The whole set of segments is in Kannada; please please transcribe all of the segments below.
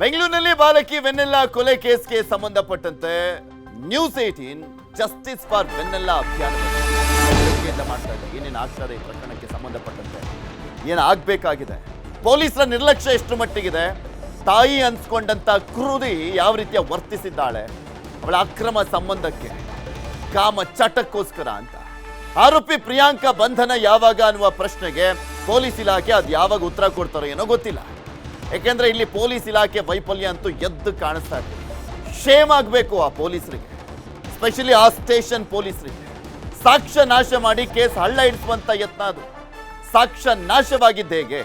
ಬೆಂಗಳೂರಿನಲ್ಲಿ ಬಾಲಕಿ ವೆನ್ನೆಲ್ಲಾ ಕೊಲೆ ಕೇಸ್ಗೆ ಸಂಬಂಧಪಟ್ಟಂತೆ ನ್ಯೂಸ್ 18 ಜಸ್ಟಿಸ್ ಫಾರ್ ವೆನ್ನೆಲ್ಲಾ ಅಭಿಯಾನ ಮಾಡ್ತಾ ಇದೆ. ಏನೇನು ಆಗ್ತದೆ ಈ ಪ್ರಕರಣಕ್ಕೆ ಸಂಬಂಧಪಟ್ಟಂತೆ, ಏನು ಆಗ್ಬೇಕಾಗಿದೆ, ಪೊಲೀಸರ ನಿರ್ಲಕ್ಷ್ಯ ಎಷ್ಟು ಮಟ್ಟಿಗಿದೆ, ತಾಯಿ ಅನ್ಸ್ಕೊಂಡಂತ ಕ್ರೂರಿ ಯಾವ ರೀತಿಯ ವರ್ತಿಸಿದ್ದಾಳೆ, ಅವಳ ಅಕ್ರಮ ಸಂಬಂಧಕ್ಕೆ ಕಾಮ ಚಟಕ್ಕೋಸ್ಕರ ಅಂತ. ಆರೋಪಿ ಪ್ರಿಯಾಂಕಾ ಬಂಧನ ಯಾವಾಗ ಅನ್ನುವ ಪ್ರಶ್ನೆಗೆ ಪೊಲೀಸ್ ಇಲಾಖೆ ಅದು ಯಾವಾಗ ಉತ್ತರ ಕೊಡ್ತಾರೋ ಏನೋ ಗೊತ್ತಿಲ್ಲ. ಯಾಕೆಂದ್ರೆ ಇಲ್ಲಿ ಪೊಲೀಸ್ ಇಲಾಖೆ ವೈಫಲ್ಯ ಅಂತೂ ಎದ್ದು ಕಾಣಿಸ್ತಾ ಇದೆ. ಶೇಮ್ ಆಗಬೇಕು ಆ ಪೊಲೀಸರಿಗೆ, ಸ್ಪೆಷಲಿ ಆ ಸ್ಟೇಷನ್ ಪೊಲೀಸರಿಗೆ. ಸಾಕ್ಷ್ಯ ನಾಶ ಮಾಡಿ ಕೇಸ್ ಹಳ್ಳ ಇಡಿಸುವಂತ ಯತ್ನ ಅದು. ಸಾಕ್ಷ್ಯ ನಾಶವಾಗಿದ್ದ ಹೇಗೆ,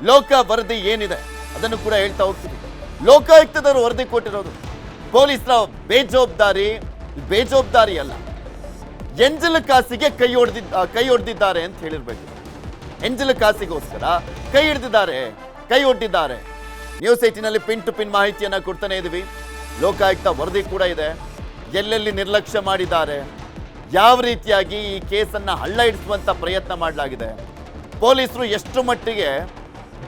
ಲೋಕ ವರದಿ ಏನಿದೆ ಅದನ್ನು ಕೂಡ ಹೇಳ್ತಾ ಹೋಗ್ತೀವಿ. ಲೋಕಾಯುಕ್ತದವರು ವರದಿ ಕೊಟ್ಟಿರೋದು ಪೊಲೀಸರ ಬೇಜವಾಬ್ದಾರಿ ಅಲ್ಲ, ಎಂಜಲ ಕಾಸಿಗೆ ಕೈ ಹೊಡೆದಿದ್ದಾರೆ ಅಂತ ಹೇಳಿರ್ಬೇಕು. ಎಂಜಲ ಕಾಸಿಗೋಸ್ಕರ ಕೈ ಹೊಡೆದಿದ್ದಾರೆ. ನ್ಯೂಸ್ 18ನಲ್ಲಿ ಪಿನ್ ಟು ಪಿನ್ ಮಾಹಿತಿಯನ್ನ ಕೊಡ್ತಾನೆ ಇದೀವಿ. ಲೋಕಾಯುಕ್ತ ವರದಿ ಕೂಡ ಇದೆ. ಎಲ್ಲೆಲ್ಲಿ ನಿರ್ಲಕ್ಷ್ಯ ಮಾಡಿದ್ದಾರೆ, ಯಾವ ರೀತಿಯಾಗಿ ಈ ಕೇಸನ್ನ ಹಳ್ಳ ಇಡಿಸುವಂತ ಪ್ರಯತ್ನ ಮಾಡಲಾಗಿದೆ, ಪೊಲೀಸರು ಎಷ್ಟು ಮಟ್ಟಿಗೆ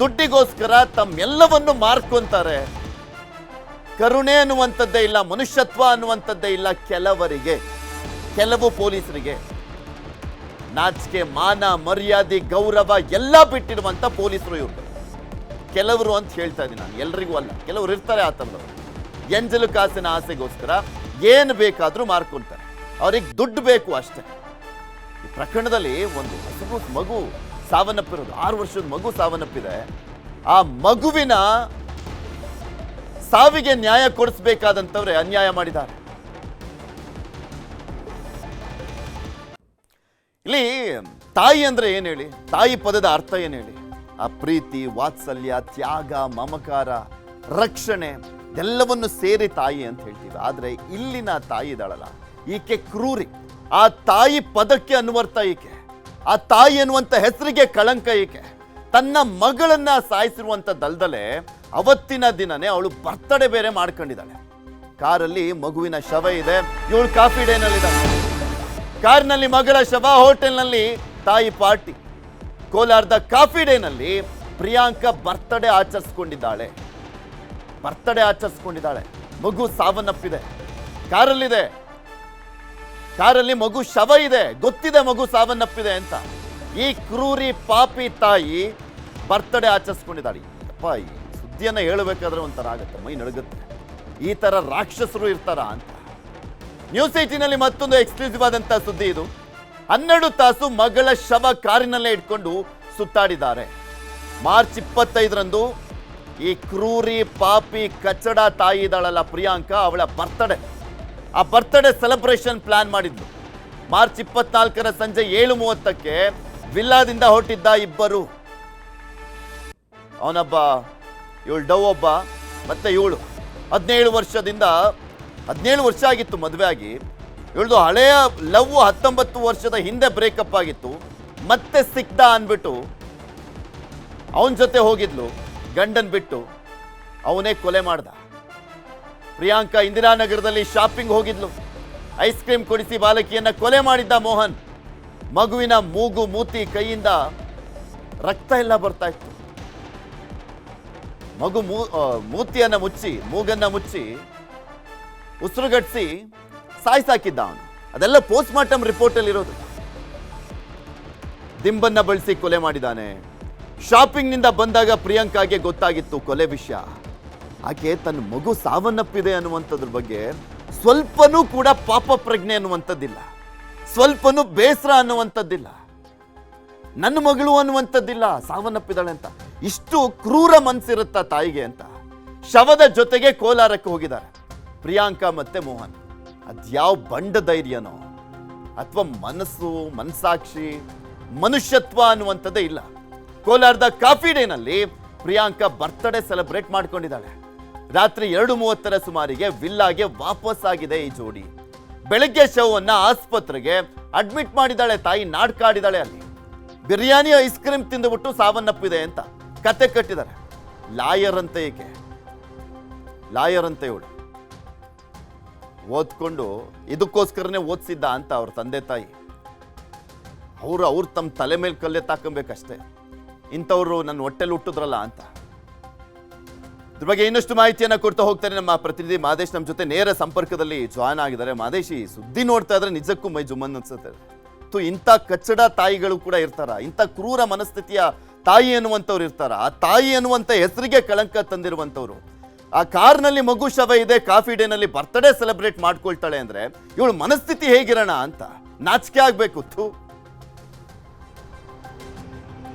ದುಡ್ಡಿಗೋಸ್ಕರ ತಮ್ಮೆಲ್ಲವನ್ನು ಮಾರ್ಕೊಂತಾರೆ. ಕರುಣೆ ಅನ್ನುವಂಥದ್ದೇ ಇಲ್ಲ, ಮನುಷ್ಯತ್ವ ಅನ್ನುವಂಥದ್ದೇ ಇಲ್ಲ ಕೆಲವು ಪೊಲೀಸರಿಗೆ. ನಾಚಿಕೆ, ಮಾನ, ಮರ್ಯಾದೆ, ಗೌರವ ಎಲ್ಲ ಬಿಟ್ಟಿರುವಂತ ಪೊಲೀಸರು ಇವರು. ಕೆಲವರು ಅಂತ ಹೇಳ್ತಾ ಇದ್ದೀನಿ ನಾನು, ಎಲ್ರಿಗೂ ಅಲ್ಲ. ಕೆಲವರು ಇರ್ತಾರೆ ಆ ಥರದವರು. ಎಂಜಲು ಕಾಸಿನ ಆಸೆಗೋಸ್ಕರ ಏನು ಬೇಕಾದರೂ ಮಾರ್ಕೊಳ್ತಾರೆ. ಅವ್ರಿಗೆ ದುಡ್ಡು ಬೇಕು ಅಷ್ಟೇ. ಈ ಪ್ರಕರಣದಲ್ಲಿ ಒಂದು ಹಸಿರು ಮಗು ಸಾವನ್ನಪ್ಪಿರೋದು, 6 ವರ್ಷದ ಮಗು ಸಾವನ್ನಪ್ಪಿದೆ. ಆ ಮಗುವಿನ ಸಾವಿಗೆ ನ್ಯಾಯ ಕೊಡಿಸಬೇಕಾದಂಥವ್ರೆ ಅನ್ಯಾಯ ಮಾಡಿದ್ದಾರೆ. ಇಲ್ಲಿ ತಾಯಿ ಅಂದ್ರೆ ಏನು ಹೇಳಿ, ತಾಯಿ ಪದದ ಅರ್ಥ ಏನು ಹೇಳಿ? ಆ ಪ್ರೀತಿ, ವಾತ್ಸಲ್ಯ, ತ್ಯಾಗ, ಮಮಕಾರ, ರಕ್ಷಣೆ ಎಲ್ಲವನ್ನು ಸೇರಿ ತಾಯಿ ಅಂತ ಹೇಳ್ತೀವಿ. ಆದ್ರೆ ಇಲ್ಲಿನ ತಾಯಿ ಇದ್ದಾಳಲ್ಲ, ಈಕೆ ಕ್ರೂರಿ. ಆ ತಾಯಿ ಪದಕ್ಕೆ ಅನ್ವರ್ಥ ಈಕೆ, ಆ ತಾಯಿ ಅನ್ನುವಂಥ ಹೆಸರಿಗೆ ಕಳಂಕ ಈಕೆ. ತನ್ನ ಮಗಳನ್ನ ಸಾಯಿಸಿರುವಂಥದ್ದಲ್ದಲೆ ಅವತ್ತಿನ ದಿನನೇ ಅವಳು ಬರ್ತಡೇ ಬೇರೆ ಮಾಡ್ಕೊಂಡಿದ್ದಾಳೆ. ಕಾರಲ್ಲಿ ಮಗುವಿನ ಶವ ಇದೆ, ಇವಳು ಕಾಫಿ ಡೇನಲ್ಲಿದ್ದಾಳೆ. ಕಾರ್ನಲ್ಲಿ ಮಗಳ ಶವ, ಹೋಟೆಲ್ನಲ್ಲಿ ತಾಯಿ ಪಾರ್ಟಿ. ಕೋಲಾರದ ಕಾಫಿ ಡೇನಲ್ಲಿ ಪ್ರಿಯಾಂಕಾ ಬರ್ತಡೇ ಆಚರಿಸ್ಕೊಂಡಿದ್ದಾಳೆ. ಮಗು ಸಾವನ್ನಪ್ಪಿದೆ, ಕಾರಲ್ಲಿ ಮಗು ಶವ ಇದೆ, ಗೊತ್ತಿದೆ ಮಗು ಸಾವನ್ನಪ್ಪಿದೆ ಅಂತ. ಈ ಕ್ರೂರಿ ಪಾಪಿ ತಾಯಿ ಬರ್ತಡೇ ಆಚರಿಸ್ಕೊಂಡಿದ್ದಾಳೆ. ಅಪ್ಪ, ಈ ಸುದ್ದಿಯನ್ನ ಹೇಳಬೇಕಾದ್ರೆ ಒಂಥರ ಆಗುತ್ತೆ, ಮೈ ನಡುಗುತ್ತೆ. ಈ ತರ ರಾಕ್ಷಸರು ಇರ್ತಾರ ಅಂತ. ನ್ಯೂಸ್ 18ನಲ್ಲಿ ಮತ್ತೊಂದು ಎಕ್ಸ್ಕ್ಲೂಸಿವ್ ಆದಂತ ಸುದ್ದಿ ಇದು. 12 ತಾಸು ಮಗಳ ಶವ ಕಾರಿನಲ್ಲೇ ಇಟ್ಕೊಂಡು ಸುತ್ತಾಡಿದ್ದಾರೆ. ಮಾರ್ಚ್ 25ರಂದು ಈ ಕ್ರೂರಿ ಪಾಪಿ ಕಚ್ಚಡ ತಾಯಿ ಇದ್ದಾಳಲ್ಲ ಪ್ರಿಯಾಂಕಾ, ಅವಳ ಬರ್ತಡೇ. ಆ ಬರ್ತಡೇ ಸೆಲೆಬ್ರೇಷನ್ ಪ್ಲಾನ್ ಮಾಡಿದ್ಲು. ಮಾರ್ಚ್ 24ರ ಸಂಜೆ 7:30ಕ್ಕೆ ವಿಲ್ಲಾದಿಂದ ಹೊರಟಿದ್ದ ಇಬ್ಬರು. ಅವನೊಬ್ಬ, ಇವಳು ಡವ್ ಒಬ್ಬ, ಮತ್ತೆ ಇವಳು 17 ವರ್ಷ ಆಗಿತ್ತು ಮದುವೆ ಆಗಿ. ಇವಳ್ದು ಹಳೆಯ ಲವ್ 19 ವರ್ಷದ ಹಿಂದೆ ಬ್ರೇಕಪ್ ಆಗಿತ್ತು. ಮತ್ತೆ ಸಿಕ್ದ ಅನ್ಬಿಟ್ಟು ಅವನ ಜೊತೆ ಹೋಗಿದ್ಲು. ಗಂಡನ್ ಬಿಟ್ಟು ಅವನೇ ಕೊಲೆ ಮಾಡ್ದ. ಪ್ರಿಯಾಂಕಾ ಇಂದಿರಾನಗರದಲ್ಲಿ ಶಾಪಿಂಗ್ ಹೋಗಿದ್ಲು. ಐಸ್ ಕ್ರೀಮ್ ಕೊಡಿಸಿ ಬಾಲಕಿಯನ್ನ ಕೊಲೆ ಮಾಡಿದ್ದ ಮೋಹನ್. ಮಗುವಿನ ಮೂಗು, ಮೂತಿ, ಕೈಯಿಂದ ರಕ್ತ ಎಲ್ಲ ಬರ್ತಾ ಇತ್ತು. ಮಗು ಮೂತಿಯನ್ನ ಮುಚ್ಚಿ, ಮೂಗನ್ನ ಮುಚ್ಚಿ, ಉಸಿರುಗಟ್ಟಿಸಿ ಸಾಯಿಸಾಕಿದ್ದ ಅವನು. ಅದೆಲ್ಲ ಪೋಸ್ಟ್ ಮಾರ್ಟಮ್ ರಿಪೋರ್ಟ್ ಅಲ್ಲಿ ಇರೋದು. ದಿಂಬನ್ನ ಬಳಸಿ ಕೊಲೆ ಮಾಡಿದ್ದಾನೆ. ಶಾಪಿಂಗ್ ನಿಂದ ಬಂದಾಗ ಪ್ರಿಯಾಂಕಾಗೆ ಗೊತ್ತಾಗಿತ್ತು ಕೊಲೆ ವಿಷಯ. ಆಕೆ ತನ್ನ ಮಗು ಸಾವನ್ನಪ್ಪಿದೆ ಅನ್ನುವಂಥದ್ರ ಬಗ್ಗೆ ಸ್ವಲ್ಪನೂ ಕೂಡ ಪಾಪ ಪ್ರಜ್ಞೆ ಅನ್ನುವಂಥದ್ದಿಲ್ಲ, ಸ್ವಲ್ಪನೂ ಬೇಸರ ಅನ್ನುವಂಥದ್ದಿಲ್ಲ, ನನ್ನ ಮಗಳು ಅನ್ನುವಂಥದ್ದಿಲ್ಲ. ಸಾವನ್ನಪ್ಪಿದಾಳೆ ಅಂತ ಇಷ್ಟು ಕ್ರೂರ ಮನಸ್ಸಿರುತ್ತಾ ತಾಯಿಗೆ ಅಂತ ಶವದ ಜೊತೆಗೆ ಕೋಲಾರಕ್ಕೆ ಹೋಗಿದ್ದಾರೆ ಪ್ರಿಯಾಂಕಾ ಮತ್ತೆ ಮೋಹನ್. ಅದ್ಯಾವ ಬಂಡ ಧೈರ್ಯನೋ ಅಥವಾ ಮನಸ್ಸಾಕ್ಷಿ, ಮನುಷ್ಯತ್ವ ಅನ್ನುವಂಥದ್ದೇ ಇಲ್ಲ. ಕೋಲಾರದ ಕಾಫಿ ಡೇನಲ್ಲಿ ಪ್ರಿಯಾಂಕಾ ಬರ್ತಡೇ ಸೆಲೆಬ್ರೇಟ್ ಮಾಡ್ಕೊಂಡಿದ್ದಾಳೆ. ರಾತ್ರಿ 2:30ರ ಸುಮಾರಿಗೆ ವಿಲ್ಲಾಗೆ ವಾಪಸ್ ಆಗಿದೆ ಈ ಜೋಡಿ. ಬೆಳಗ್ಗೆ ಶವವನ್ನ ಆಸ್ಪತ್ರೆಗೆ ಅಡ್ಮಿಟ್ ಮಾಡಿದ್ದಾಳೆ ತಾಯಿ. ನಾಡ್ಕಾಡಿದ್ದಾಳೆ ಅಲ್ಲಿ. ಬಿರಿಯಾನಿ, ಐಸ್ ಕ್ರೀಮ್ ತಿಂದುಬಿಟ್ಟು ಸಾವನ್ನಪ್ಪಿದೆ ಅಂತ ಕತೆ ಕಟ್ಟಿದ್ದಾರೆ. ಲಾಯರ್ ಅಂತ ಇವಳು. ಓದ್ಕೊಂಡು ಇದಕ್ಕೋಸ್ಕರನೇ ಓದಿಸಿದ್ದ ಅಂತ ಅವ್ರ ತಂದೆ ತಾಯಿ. ಅವ್ರು ತಮ್ಮ ತಲೆ ಮೇಲೆ ಕಲ್ಲೆ ತಾಕಬೇಕಷ್ಟೇ. ಇಂಥವ್ರು ನನ್ನ ಹೊಟ್ಟೆಲಿ ಹುಟ್ಟಿದ್ರಲ್ಲ ಅಂತ. ಇದ್ರ ಬಗ್ಗೆ ಇನ್ನಷ್ಟು ಮಾಹಿತಿಯನ್ನ ಕೊಡ್ತಾ ಹೋಗ್ತಾರೆ ನಮ್ಮ ಪ್ರತಿನಿಧಿ ಮಾದೇಶ್ ನಮ್ಮ ಜೊತೆ ನೇರ ಸಂಪರ್ಕದಲ್ಲಿ ಜಾಯ್ನ್ ಆಗಿದ್ದಾರೆ. ಮಾದೇಶಿ, ಸುದ್ದಿ ನೋಡ್ತಾ ಇದ್ರೆ ನಿಜಕ್ಕೂ ಮೈ ಜುಮ್ಮನ್ ಅನ್ಸುತ್ತೆ. ಇಂಥ ಕಚ್ಚಡ ತಾಯಿಗಳು ಕೂಡ ಇರ್ತಾರ, ಇಂಥ ಕ್ರೂರ ಮನಸ್ಥಿತಿಯ ತಾಯಿ ಅನ್ನುವಂಥವ್ರು ಇರ್ತಾರ. ಆ ತಾಯಿ ಅನ್ನುವಂಥ ಹೆಸರಿಗೆ ಕಳಂಕ ತಂದಿರುವಂಥವ್ರು. ಆ ಕಾರ್ನಲ್ಲಿ ಮಗು ಶವ ಇದೆ, ಕಾಫಿ ಡೇನಲ್ಲಿ ಬರ್ತ್ಡೇ ಸೆಲೆಬ್ರೇಟ್ ಮಾಡ್ಕೊಳ್ತಾಳೆ ಅಂದ್ರೆ ಇವಳು ಮನಸ್ಥಿತಿ ಹೇಗಿರೋಣ ಅಂತ ನಾಚಿಕೆ ಆಗ್ಬೇಕು.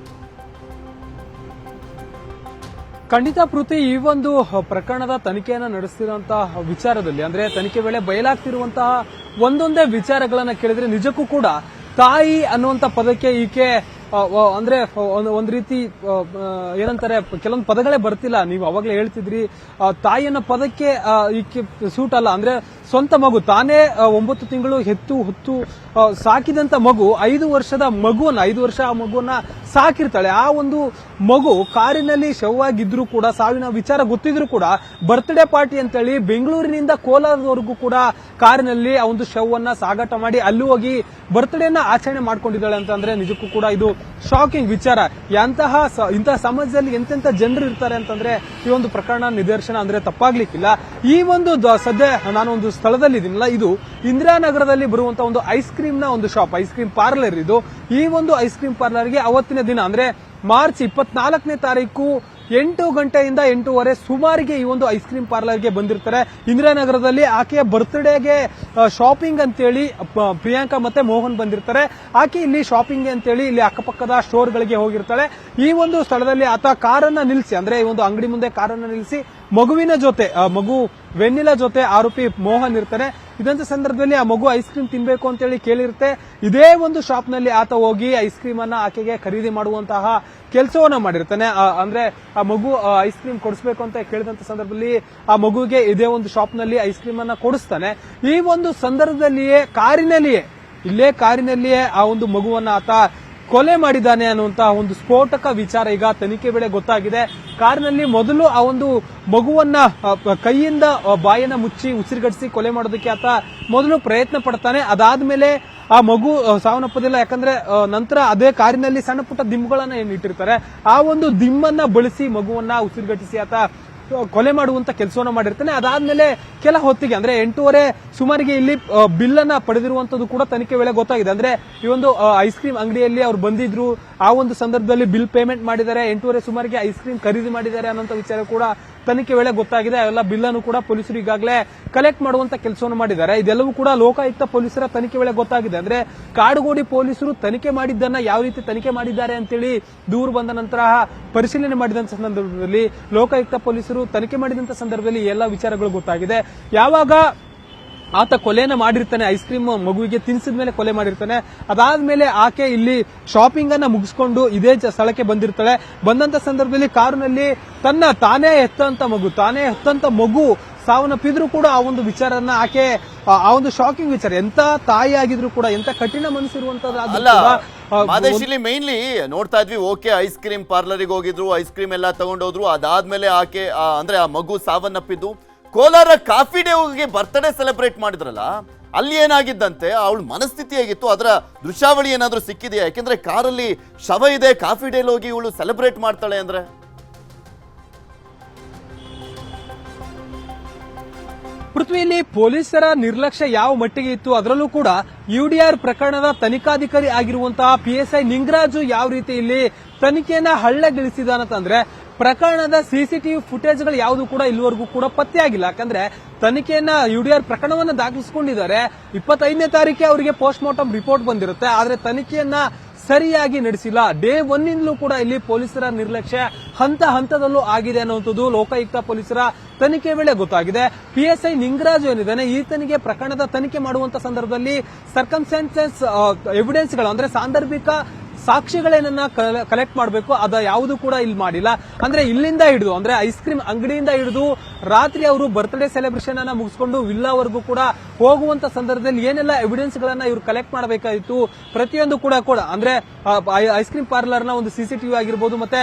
ಖಂಡಿತ ಪೃಥ್ವಿ, ಈ ಒಂದು ಪ್ರಕರಣದ ತನಿಖೆಯನ್ನ ನಡೆಸ್ತಿರುವಂತಹ ವಿಚಾರದಲ್ಲಿ ಅಂದ್ರೆ ತನಿಖೆ ವೇಳೆ ಬಯಲಾಗ್ತಿರುವಂತಹ ಒಂದೊಂದೇ ವಿಚಾರಗಳನ್ನ ಕೇಳಿದ್ರೆ ನಿಜಕ್ಕೂ ಕೂಡ ತಾಯಿ ಅನ್ನುವಂತ ಪದಕ್ಕೆ ಈಕೆ ಅಂದ್ರೆ ಒಂದ್ ರೀತಿ ಏನಂತಾರೆ, ಕೆಲವೊಂದು ಪದಗಳೇ ಬರ್ತಿಲ್ಲ. ನೀವು ಅವಾಗಲೇ ಹೇಳ್ತಿದ್ರಿ ತಾಯಿ ಅನ್ನೋ ಪದಕ್ಕೆ ಈಕೆ ಸೂಟ್ ಅಲ್ಲ. ಅಂದ್ರೆ ಸ್ವಂತ ಮಗು, ತಾನೇ 9 ತಿಂಗಳು ಹೊತ್ತು ಸಾಕಿದಂತ ಮಗು, 5 ವರ್ಷದ ಮಗುವನ್ನ, 5 ವರ್ಷ ಆ ಮಗುವನ್ನ ಸಾಕಿರ್ತಾಳೆ. ಆ ಒಂದು ಮಗು ಕಾರಿನಲ್ಲಿ ಶವವಾಗಿದ್ರು ಕೂಡ, ಸಾವಿನ ವಿಚಾರ ಗೊತ್ತಿದ್ರು ಕೂಡ, ಬರ್ತ್ಡೇ ಪಾರ್ಟಿ ಅಂತೇಳಿ ಬೆಂಗಳೂರಿನಿಂದ ಕೋಲಾರದವರೆಗೂ ಕೂಡ ಕಾರಿನಲ್ಲಿ ಆ ಒಂದು ಶವವನ್ನ ಸಾಗಾಟ ಮಾಡಿ ಅಲ್ಲಿ ಹೋಗಿ ಬರ್ತ್ಡೇನ ಆಚರಣೆ ಮಾಡ್ಕೊಂಡಿದ್ದಾಳೆ ಅಂತಂದ್ರೆ ನಿಜಕ್ಕೂ ಕೂಡ ಇದು ಶಾಕಿಂಗ್ ವಿಚಾರ. ಇಂತಹ ಸಮಾಜದಲ್ಲಿ ಎಂತೆಂತ ಜನರು ಇರ್ತಾರೆ ಅಂತಂದ್ರೆ ಈ ಒಂದು ಪ್ರಕರಣ ನಿದರ್ಶನ ಅಂದ್ರೆ ತಪ್ಪಾಗ್ಲಿಕ್ಕಿಲ್ಲ. ಈ ಒಂದು ಸದ್ಯ ನಾನೊಂದು ಸ್ಥಳದಲ್ಲಿ ಇದೀನಲ್ಲ, ಇದು ಇಂದಿರಾನಗರದಲ್ಲಿ ಬರುವಂತಹ ಒಂದು ಐಸ್ ಕ್ರೀಮ್ ನ ಒಂದು ಶಾಪ್, ಐಸ್ ಕ್ರೀಮ್ ಪಾರ್ಲರ್ ಇದು. ಈ ಒಂದು ಐಸ್ ಕ್ರೀಮ್ ಪಾರ್ಲರ್ಗೆ ಅವತ್ತಿನ ದಿನ ಅಂದ್ರೆ ಮಾರ್ಚ್ 24ನೇ ತಾರೀಕು 8 ಗಂಟೆಯಿಂದ 8:30 ಸುಮಾರಿಗೆ ಈ ಒಂದು ಐಸ್ ಕ್ರೀಮ್ ಪಾರ್ಲರ್ಗೆ ಬಂದಿರ್ತಾರೆ. ಇಂದಿರಾನಗರದಲ್ಲಿ ಆಕೆಯ ಬರ್ತ್ಡೇಗೆ ಶಾಪಿಂಗ್ ಅಂತೇಳಿ ಪ್ರಿಯಾಂಕಾ ಮತ್ತೆ ಮೋಹನ್ ಬಂದಿರ್ತಾರೆ. ಆಕೆ ಇಲ್ಲಿ ಶಾಪಿಂಗ್ ಅಂತೇಳಿ ಇಲ್ಲಿ ಅಕ್ಕಪಕ್ಕದ ಸ್ಟೋರ್ಗಳಿಗೆ ಹೋಗಿರ್ತಾಳೆ. ಈ ಒಂದು ಸ್ಥಳದಲ್ಲಿ ಆತ ಕಾರನ್ನ ನಿಲ್ಲಿಸಿ, ಅಂದ್ರೆ ಈ ಒಂದು ಅಂಗಡಿ ಮುಂದೆ ಕಾರನ್ನ ನಿಲ್ಲಿಸಿ ಮಗುವಿನ ಜೊತೆ, ಮಗು ವೆನ್ನಿಲಾ ಜೊತೆ ಆರೋಪಿ ಮೋಹನ್ ಇರ್ತಾನೆ. ಇದಂತ ಸಂದರ್ಭದಲ್ಲಿ ಆ ಮಗು ಐಸ್ ಕ್ರೀಮ್ ತಿನ್ಬೇಕು ಅಂತೇಳಿ ಕೇಳಿರುತ್ತೆ. ಇದೇ ಒಂದು ಶಾಪ್ ನಲ್ಲಿ ಆತ ಹೋಗಿ ಐಸ್ ಕ್ರೀಮ್ ಅನ್ನ ಆಕೆಗೆ ಖರೀದಿ ಮಾಡುವಂತಹ ಕೆಲಸವನ್ನ ಮಾಡಿರ್ತಾನೆ. ಅಂದ್ರೆ ಆ ಮಗು ಐಸ್ ಕ್ರೀಮ್ ಕೊಡಿಸ್ಬೇಕು ಅಂತ ಕೇಳಿದಂತ ಸಂದರ್ಭದಲ್ಲಿ ಆ ಮಗುವಿಗೆ ಇದೇ ಒಂದು ಶಾಪ್ ನಲ್ಲಿ ಐಸ್ ಕ್ರೀಮ್ ಅನ್ನ ಕೊಡಿಸ್ತಾನೆ. ಈ ಒಂದು ಸಂದರ್ಭದಲ್ಲಿಯೇ ಕಾರಿನಲ್ಲಿಯೇ ಆ ಒಂದು ಮಗುವನ್ನ ಆತ ಕೊಲೆ ಮಾಡಿದ್ದಾನೆ ಅನ್ನುವಂತಹ ಒಂದು ಸ್ಫೋಟಕ ವಿಚಾರ ಈಗ ತನಿಖೆ ವೇಳೆ ಗೊತ್ತಾಗಿದೆ. ಕಾರಿನಲ್ಲಿ ಮೊದಲು ಆ ಒಂದು ಮಗುವನ್ನ ಕೈಯಿಂದ ಬಾಯನ್ನ ಮುಚ್ಚಿ ಉಸಿರುಗಟ್ಟಿಸಿ ಕೊಲೆ ಮಾಡೋದಕ್ಕೆ ಆತ ಮೊದಲು ಪ್ರಯತ್ನ ಪಡ್ತಾನೆ. ಅದಾದ್ಮೇಲೆ ಆ ಮಗು ಸಾವನ್ನಪ್ಪದಿಲ್ಲ. ಯಾಕಂದ್ರೆ ನಂತರ ಅದೇ ಕಾರಿನಲ್ಲಿ ಸಣ್ಣ ಪುಟ್ಟ ದಿಂಬುಗಳನ್ನ ಏನ್ ಇಟ್ಟಿರ್ತಾರೆ, ಆ ಒಂದು ದಿಂಬನ್ನ ಬಳಸಿ ಮಗುವನ್ನ ಉಸಿರುಗಟ್ಟಿಸಿ ಆತ ಕೊಲೆ ಮಾಡುವಂತ ಕೆಲಸವನ್ನ ಮಾಡಿರ್ತಾನೆ. ಅದಾದ್ಮೇಲೆ ಕೆಲ ಹೊತ್ತಿಗೆ ಅಂದ್ರೆ 8:30 ಸುಮಾರಿಗೆ ಇಲ್ಲಿ ಬಿಲ್ ಅನ್ನ ಪಡೆದಿರುವಂತದ್ದು ಕೂಡ ತನಿಖೆ ವೇಳೆ ಗೊತ್ತಾಗಿದೆ. ಅಂದ್ರೆ ಈ ಒಂದು ಐಸ್ ಕ್ರೀಮ್ ಅಂಗಡಿಯಲ್ಲಿ ಅವ್ರು ಬಂದಿದ್ರು, ಆ ಒಂದು ಸಂದರ್ಭದಲ್ಲಿ ಬಿಲ್ ಪೇಮೆಂಟ್ ಮಾಡಿದ್ದಾರೆ, 8:30 ಸುಮಾರಿಗೆ ಐಸ್ ಕ್ರೀಮ್ ಖರೀದಿ ಮಾಡಿದ್ದಾರೆ ಅನ್ನೋ ವಿಚಾರ ಕೂಡ ತನಿಖೆ ವೇಳೆ ಗೊತ್ತಾಗಿದೆ. ಎಲ್ಲ ಬಿಲ್ ಅನ್ನು ಕೂಡ ಪೊಲೀಸರು ಈಗಾಗಲೇ ಕಲೆಕ್ಟ್ ಮಾಡುವಂತ ಕೆಲಸವನ್ನು ಮಾಡಿದ್ದಾರೆ. ಇದೆಲ್ಲವೂ ಕೂಡ ಲೋಕಾಯುಕ್ತ ಪೊಲೀಸರ ತನಿಖೆ ವೇಳೆ ಗೊತ್ತಾಗಿದೆ. ಅಂದ್ರೆ ಕಾಡುಗೋಡಿ ಪೊಲೀಸರು ತನಿಖೆ ಮಾಡಿದ್ದನ್ನ ಯಾವ ರೀತಿ ತನಿಖೆ ಮಾಡಿದ್ದಾರೆ ಅಂತೇಳಿ ದೂರು ಬಂದ ನಂತರ ಪರಿಶೀಲನೆ ಮಾಡಿದಂತ ಸಂದರ್ಭದಲ್ಲಿ ಲೋಕಾಯುಕ್ತ ಪೊಲೀಸರು ತನಿಖೆ ಮಾಡಿದಂತ ಸಂದರ್ಭದಲ್ಲಿ ಎಲ್ಲ ವಿಚಾರಗಳು ಗೊತ್ತಾಗಿದೆ. ಯಾವಾಗ ಆತ ಕೊಲೆಯನ್ನ ಮಾಡಿರ್ತಾನೆ, ಐಸ್ ಕ್ರೀಮ್ ಮಗುವಿಗೆ ತಿನ್ಸಿದ ಮೇಲೆ ಕೊಲೆ ಮಾಡಿರ್ತಾನೆ. ಅದಾದ್ಮೇಲೆ ಆಕೆ ಇಲ್ಲಿ ಶಾಪಿಂಗ್ ಅನ್ನ ಮುಗಿಸ್ಕೊಂಡು ಇದೇ ಸ್ಥಳಕ್ಕೆ ಬಂದಿರ್ತಾಳೆ. ಬಂದಂತ ಸಂದರ್ಭದಲ್ಲಿ ಕಾರಿನಲ್ಲಿ ತಾನೇ ಹೆತ್ತಂತ ಮಗು ಸಾವನ್ನಪ್ಪಿದ್ರು ಕೂಡ ಆ ಒಂದು ವಿಚಾರನ ಆಕೆ ಆ ಒಂದು ಶಾಕಿಂಗ್ ವಿಚಾರ, ಎಂತ ತಾಯಿ ಆಗಿದ್ರು ಕೂಡ, ಎಂತ ಕಠಿಣ ಮನಸ್ಸಿರುವಂತದ್ದು. ಮೇನ್ಲಿ ನೋಡ್ತಾ ಇದ್ವಿ, ಓಕೆ ಐಸ್ ಕ್ರೀಮ್ ಪಾರ್ಲರಿಗೆ ಹೋಗಿದ್ರು, ಐಸ್ ಕ್ರೀಮ್ ಎಲ್ಲ ತಗೊಂಡೋದ್ರು. ಅದಾದ್ಮೇಲೆ ಆಕೆ ಅಂದ್ರೆ ಆ ಮಗು ಸಾವನ್ನಪ್ಪಿದ್ದು ಕೋಲಾರ ಕಾಫಿ ಡೇ ಹೋಗಿ ಬರ್ತ್ಡೇ ಸೆಲೆಬ್ರೇಟ್ ಮಾಡಿದ್ರಲ್ಲ, ಅಲ್ಲಿ ಏನಾಗಿದ್ದಂತೆ, ಅವಳ ಮನಸ್ಥಿತಿ ಹೇಗಿತ್ತು, ಅದರ ದೃಶ್ಯಾವಳಿ ಏನಾದ್ರೂ ಸಿಕ್ಕಿದೆಯಾ? ಯಾಕೆಂದ್ರೆ ಕಾರಲ್ಲಿ ಶವ ಇದೆ, ಕಾಫಿ ಡೇಲ್ ಹೋಗಿ ಇವಳು ಸೆಲೆಬ್ರೇಟ್ ಮಾಡ್ತಾಳೆ ಅಂದ್ರೆ. ಪೃಥ್ವಿಯಲ್ಲಿ ಪೊಲೀಸರ ನಿರ್ಲಕ್ಷ್ಯ ಯಾವ ಮಟ್ಟಿಗೆ ಇತ್ತು, ಅದರಲ್ಲೂ ಕೂಡ ಯುಡಿಆರ್ ಪ್ರಕರಣದ ತನಿಖಾಧಿಕಾರಿ ಆಗಿರುವಂತಹ PSI ನಿಂಗರಾಜು ಯಾವ ರೀತಿ ಇಲ್ಲಿ ತನಿಖೆಯನ್ನ ಹಳ್ಳೆಗಿಳಿಸಿದಾನಂತಂದ್ರೆ, ಪ್ರಕರಣದ ಸಿಸಿಟಿವಿ ಫುಟೇಜ್ಗಳು ಯಾವುದು ಕೂಡ ಇಲ್ಲಿವರೆಗೂ ಕೂಡ ಪತ್ತೆಯಾಗಿಲ್ಲ. ಯಾಕಂದ್ರೆ ತನಿಖೆಯನ್ನ ಯುಡಿಆರ್ ಪ್ರಕರಣವನ್ನ ದಾಖಲಿಸಿಕೊಂಡಿದ್ದಾರೆ. 25ನೇ ತಾರೀಕೆ ಅವರಿಗೆ ಪೋಸ್ಟ್ ಮಾರ್ಟಮ್ ರಿಪೋರ್ಟ್ ಬಂದಿರುತ್ತೆ. ಆದ್ರೆ ತನಿಖೆಯನ್ನ ಸರಿಯಾಗಿ ನಡೆಸಿಲ್ಲ. ಡೇ 1 ಕೂಡ ಇಲ್ಲಿ ಪೊಲೀಸರ ನಿರ್ಲಕ್ಷ್ಯ ಹಂತದಲ್ಲೂ ಆಗಿದೆ ಅನ್ನುವಂಥದ್ದು ಲೋಕಾಯುಕ್ತ ಪೊಲೀಸರ ತನಿಖೆ ವೇಳೆ ಗೊತ್ತಾಗಿದೆ. PSI ನಿಂಗರಾಜು ಏನಿದ್ದಾನೆ, ಈತನಿಗೆ ಪ್ರಕರಣದ ತನಿಖೆ ಮಾಡುವಂತ ಸಂದರ್ಭದಲ್ಲಿ ಸರ್ಕಮ್ಸ್ಟಾನ್ಸಸ್ ಎವಿಡೆನ್ಸ್ಗಳು ಅಂದ್ರೆ ಸಾಂದರ್ಭಿಕ ಸಾಕ್ಷಿಗಳೇನನ್ನ ಕಲೆಕ್ಟ್ ಮಾಡಬೇಕು, ಅದ ಯಾವುದು ಕೂಡ ಇಲ್ಲಿ ಮಾಡಿಲ್ಲ. ಅಂದ್ರೆ ಇಲ್ಲಿಂದ ಹಿಡಿದು, ಅಂದ್ರೆ ಐಸ್ ಕ್ರೀಮ್ ಅಂಗಡಿಯಿಂದ ಹಿಡಿದು ರಾತ್ರಿ ಅವರು ಬರ್ತ್ಡೇ ಸೆಲೆಬ್ರೇಷನ್ ಅನ್ನ ಮುಗಿಸ್ಕೊಂಡು ವಿಲ್ಲಾವರೆಗೂ ಕೂಡ ಹೋಗುವಂತ ಸಂದರ್ಭದಲ್ಲಿ ಏನೆಲ್ಲ ಎವಿಡೆನ್ಸ್ ಗಳನ್ನ ಇವರು ಕಲೆಕ್ಟ್ ಮಾಡಬೇಕಾಗಿತ್ತು, ಪ್ರತಿಯೊಂದು ಕೂಡ ಅಂದ್ರೆ ಐಸ್ ಕ್ರೀಮ್ ಪಾರ್ಲರ್ ನ ಒಂದು ಸಿಸಿಟಿವಿ ಆಗಿರ್ಬೋದು, ಮತ್ತೆ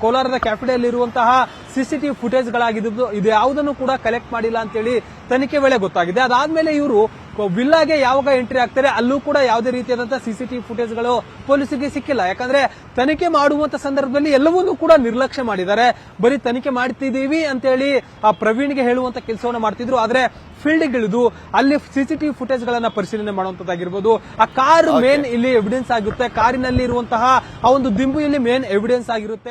ಕೋಲಾರದ ಕ್ಯಾಫೆಡೆ ಅಲ್ಲಿ ಇರುವಂತಹ ಸಿಸಿಟಿವಿ ಫುಟೇಜ್ಗಳಾಗಿದ್ದು ಇದು ಯಾವುದನ್ನು ಕೂಡ ಕಲೆಕ್ಟ್ ಮಾಡಿಲ್ಲ ಅಂತೇಳಿ ತನಿಖೆ ವೇಳೆ ಗೊತ್ತಾಗಿದೆ. ಅದಾದ್ಮೇಲೆ ಇವರು ವಿಲ್ಲಾಗೆ ಯಾವಾಗ ಎಂಟ್ರಿ ಆಗ್ತಾರೆ ಅಲ್ಲೂ ಕೂಡ ಯಾವುದೇ ರೀತಿಯಾದಂತಹ ಸಿಸಿಟಿವಿ ಫುಟೇಜ್ಗಳು ಪೊಲೀಸರಿಗೆ ಸಿಕ್ಕಿಲ್ಲ. ಯಾಕಂದ್ರೆ ತನಿಖೆ ಮಾಡುವಂತ ಸಂದರ್ಭದಲ್ಲಿ ಎಲ್ಲವನ್ನೂ ಕೂಡ ನಿರ್ಲಕ್ಷ್ಯ ಮಾಡಿದ್ದಾರೆ. ಬರೀ ತನಿಖೆ ಮಾಡ್ತಿದ್ದೀವಿ ಅಂತೇಳಿ ಆ ಪ್ರವೀಣ್ಗೆ ಹೇಳುವಂತ ಕೆಲಸವನ್ನ ಮಾಡ್ತಿದ್ರು. ಆದ್ರೆ ಫೀಲ್ಡ್ ಇಳಿದು ಅಲ್ಲಿ ಸಿಸಿಟಿವಿ ಫುಟೇಜ್ ಗಳನ್ನ ಪರಿಶೀಲನೆ ಮಾಡುವಂತದ್ದಾಗಿರ್ಬೋದು. ಆ ಕಾರ್ ಮೇನ್ ಇಲ್ಲಿ ಎವಿಡೆನ್ಸ್ ಆಗುತ್ತೆ. ಕಾರಿನಲ್ಲಿ ಇರುವಂತಹ ಆ ಒಂದು ದಿಂಬು ಇಲ್ಲಿ ಮೇನ್ ಎವಿಡೆನ್ಸ್ ಆಗಿರುತ್ತೆ.